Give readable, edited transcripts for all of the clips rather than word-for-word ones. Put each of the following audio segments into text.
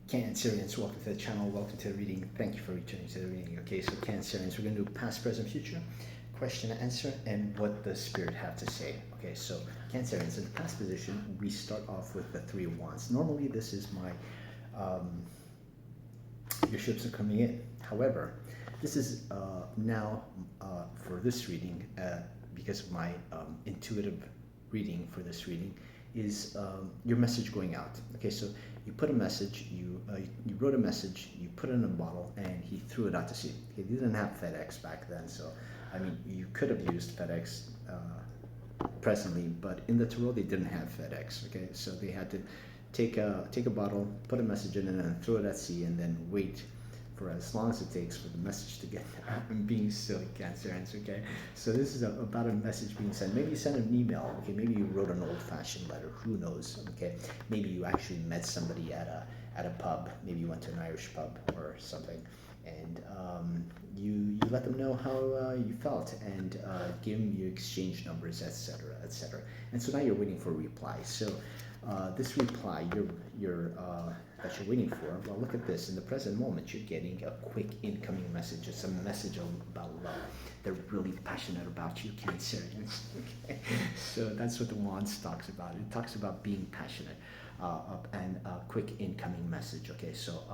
Cancerians, welcome to the channel, welcome to the reading. Thank you for returning to the reading. Okay, so Cancerians, we're going to do past, present, future, question and answer, and what the spirit have to say. Okay, so Cancerians, in the past position, we start off with the Three of Wands. Normally, this is your ships are coming in. However, this is now for this reading, because of my intuitive reading for this reading, is your message going out. Okay, so you put a message, you wrote a message, you put it in a bottle, and he threw it out to sea. Okay, they didn't have FedEx back then, so I mean, you could have used FedEx presently, but in the Tarot they didn't have FedEx. Okay, so they had to take a bottle, put a message in it, and throw it at sea, and then wait for as long as it takes for the message to get there. I'm being silly, Cancerians, okay? So this is about a message being sent. Maybe you sent an email, okay? Maybe you wrote an old-fashioned letter, who knows, okay? Maybe you actually met somebody at a pub. Maybe you went to an Irish pub or something, and you let them know how you felt, and you exchange numbers, etc., etc. And so now you're waiting for a reply. So this reply that you're waiting for, well, look at this. In the present moment, you're getting a quick incoming message. It's a message about love. They're really passionate about you, Cancerians. Okay? So that's what the Wands talks about. It talks about being passionate and a quick incoming message. Okay, so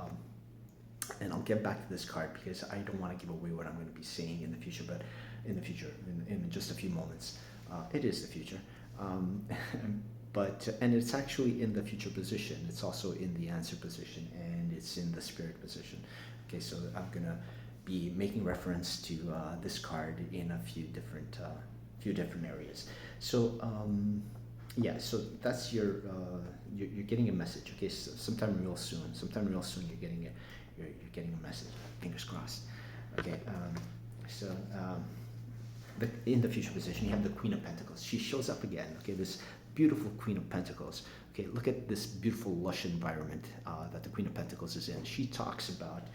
and I'll get back to this card because I don't want to give away what I'm going to be saying in the future, but in just a few moments. It is the future. And it's actually in the future position. It's also in the answer position, and it's in the spirit position. Okay, so I'm gonna be making reference to this card in a few different areas. So yeah, so that's you're getting a message. Okay, so sometime real soon you're getting a message. Fingers crossed. Okay, but in the future position, you have the Queen of Pentacles. She shows up again. Okay, this beautiful Queen of Pentacles. Okay, look at this beautiful lush environment that the Queen of Pentacles is in. She talks about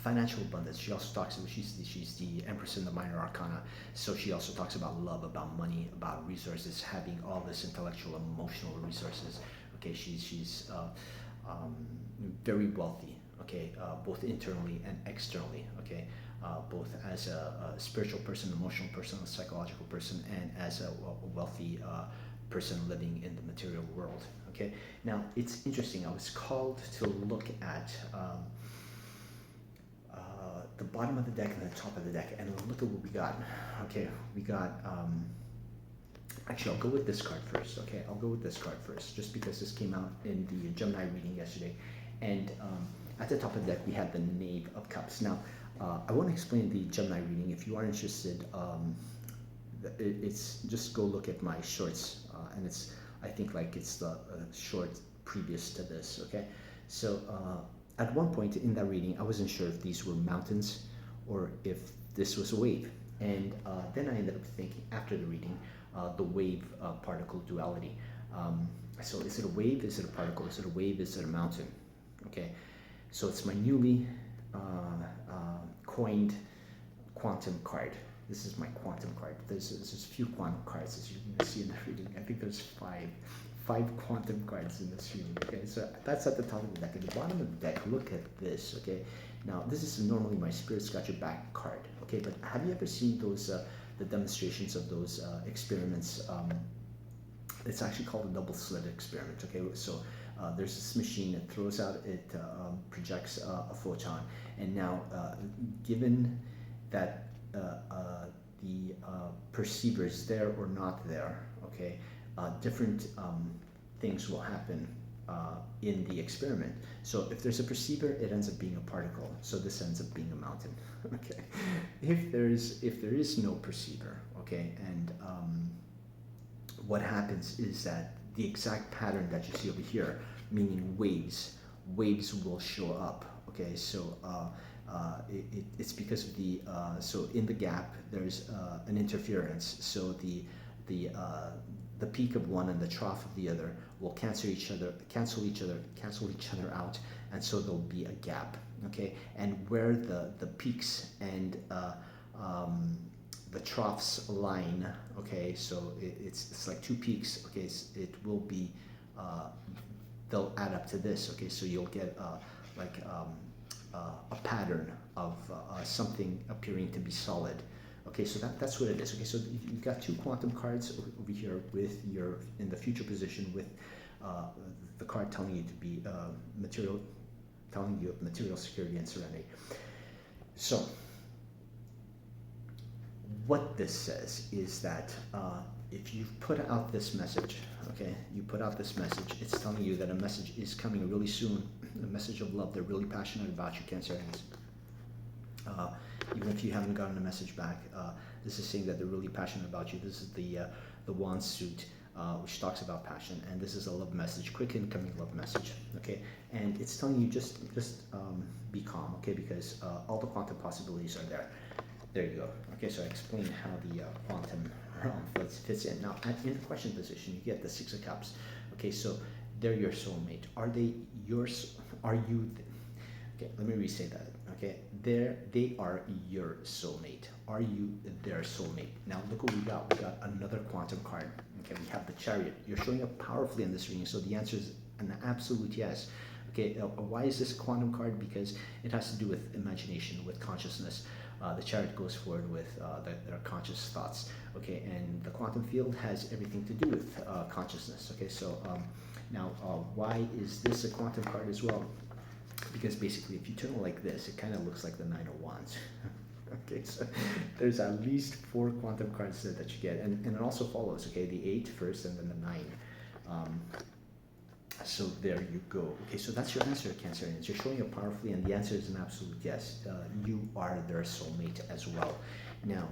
financial abundance. She also talks about she's the Empress in the Minor Arcana, so she also talks about love, about money, about resources, having all this intellectual, emotional resources. Okay, she's very wealthy. Okay, both internally and externally. Okay. Both as a spiritual person, emotional person, a psychological person, and as a wealthy person living in the material world. Okay. Now it's interesting. I was called to look at the bottom of the deck and the top of the deck, and look at what we got. Okay, we got. Actually, I'll go with this card first. Okay, I'll go with this card first, just because this came out in the Gemini reading yesterday, and at the top of the deck we had the Knave of Cups. Now. I want to explain the Gemini reading. If you are interested, it's just go look at my shorts, and I think it's the short previous to this. Okay, so at one point in that reading, I wasn't sure if these were mountains or if this was a wave, and then I ended up thinking after the reading, the wave particle duality. So is it a wave? Is it a particle? Is it a wave? Is it a mountain? Okay, so it's my newly coined quantum card. This is my quantum card. There's a few quantum cards, as you can see in the reading. I think there's five quantum cards in this reading. Okay, so that's at the top of the deck. At the bottom of the deck, look at this. Okay, now this is normally my Spirit's Got Your Back card. Okay, but have you ever seen those the demonstrations of those experiments? It's actually called a double slit experiment. Okay, so there's this machine that throws out, it projects a photon, and now given that the perceiver is there or not there, okay, different things will happen in the experiment. So if there's a perceiver, it ends up being a particle. So this ends up being a mountain. Okay, if there is no perceiver, okay, and what happens is that the exact pattern that you see over here, meaning waves will show up. Okay, so it's because of the so in the gap there's an interference. So the peak of one and the trough of the other will cancel each other out, and so there'll be a gap. Okay, and where the peaks and the troughs align, okay, so it's like two peaks. Okay, it will be they'll add up to this. Okay, so you'll get like a pattern of something appearing to be solid. Okay, so that's what it is. Okay, so you've got two quantum cards over here with your in the future position with the card telling you to be material, telling you of material security and serenity. So what this says is that if you put out this message, okay, you put out this message, it's telling you that a message is coming really soon, a message of love. They're really passionate about you, Cancerians. Even if you haven't gotten a message back, this is saying that they're really passionate about you. This is the wand suit, which talks about passion, and this is a love message, quick incoming love message. Okay, and it's telling you just be calm, okay, because all the quantum possibilities are there. There you go. Okay, so I explained how the quantum realm fits in. Now, in the question position, you get the Six of Cups. Okay, so they're your soulmate. Are they yours? Are you? Okay, let me re-say that. Okay, they are your soulmate. Are you their soulmate? Now, look what we got. We got another quantum card. Okay, we have the Chariot. You're showing up powerfully in this reading, so the answer is an absolute yes. Okay, why is this a quantum card? Because it has to do with imagination, with consciousness. The Chariot goes forward with their conscious thoughts. Okay, and the quantum field has everything to do with consciousness. Okay, so now why is this a quantum card as well? Because basically, if you turn it like this, it kind of looks like the Nine of Wands. Okay, so there's at least 4 quantum cards that you get, and it also follows. Okay, the 8 first, and then the 9. So there you go. Okay, so that's your answer, Cancerians. You're showing up powerfully, and the answer is an absolute yes. You are their soulmate as well. Now,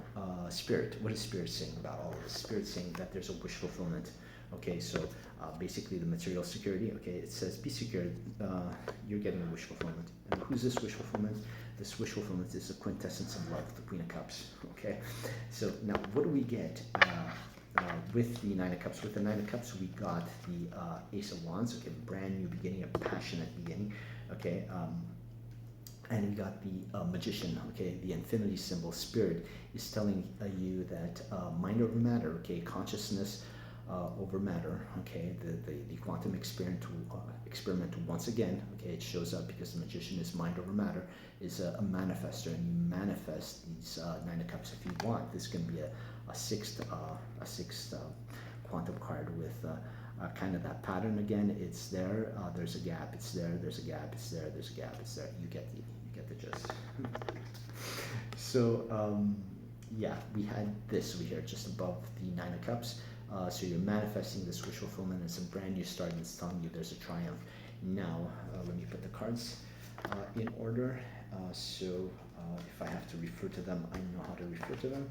Spirit, what is Spirit saying about all of this? Spirit saying that there's a wish fulfillment. Okay, so basically the material security. Okay, it says be secure. You're getting a wish fulfillment. And who's this wish fulfillment? This wish fulfillment is the quintessence of love, the Queen of Cups. Okay, so now what do we get? With the Nine of Cups. With the Nine of Cups, we got the Ace of Wands. Okay, brand new beginning, a passionate beginning. Okay, and we got the Magician. Okay, the infinity symbol. Spirit is telling you that mind over matter. Okay, consciousness over matter. Okay, the quantum experiment once again. Okay, it shows up because the Magician is mind over matter, is a manifester, and you manifest these Nine of Cups if you want. This can be a sixth quantum card with kind of that pattern again. It's there. There's a gap. It's there. There's a gap. It's there. There's a gap. It's there. You get the gist. So yeah, we had this over here just above the Nine of Cups. So you're manifesting this wish fulfillment. It's a brand new start, and it's telling you there's a triumph. Now let me put the cards in order. So if I have to refer to them, I know how to refer to them.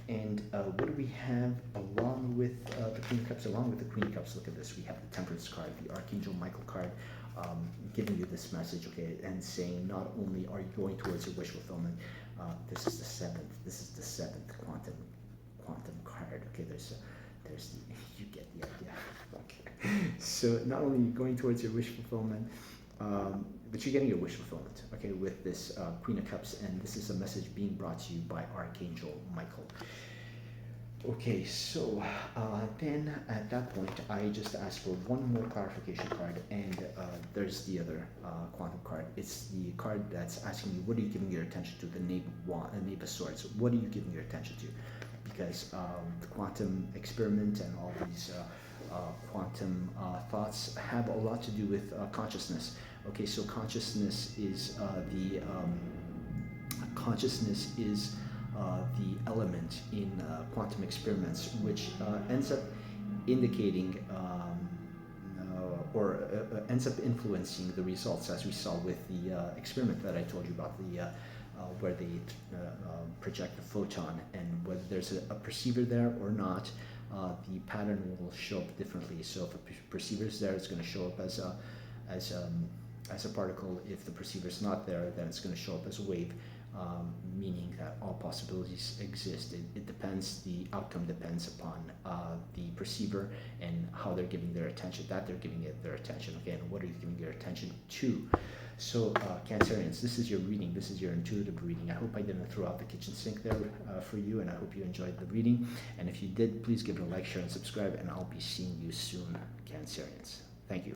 And what do we have along with the Queen of Cups? Along with the Queen of Cups, look at this. We have the Temperance card, the Archangel Michael card, giving you this message, okay, and saying not only are you going towards your wish fulfillment, this is the seventh. This is the seventh quantum card. Okay, there's the you get the idea. Okay, so not only are you going towards your wish fulfillment, but you're getting your wish fulfillment, okay, with this Queen of Cups, and this is a message being brought to you by Archangel Michael. Okay, so then at that point, I just asked for one more clarification card, and there's the other quantum card. It's the card that's asking you, what are you giving your attention to? The Knave of Swords. What are you giving your attention to? Because the quantum experiment and all these quantum thoughts have a lot to do with consciousness. Okay, so consciousness is the element in quantum experiments which ends up indicating or ends up influencing the results, as we saw with the experiment that I told you about, the where they project a photon, and whether there's a perceiver there or not, the pattern will show up differently. So if a perceiver is there, it's going to show up as a particle. If the perceiver is not there, then it's going to show up as a wave, meaning that all possibilities exist. It depends, the outcome depends upon the perceiver and how they're giving their attention, that they're giving it their attention. Okay, and what are you giving your attention to? So Cancerians, this is your reading. This is your intuitive reading. I hope I didn't throw out the kitchen sink there for you, and I hope you enjoyed the reading. And if you did, please give it a like, share, and subscribe, and I'll be seeing you soon, Cancerians. Thank you.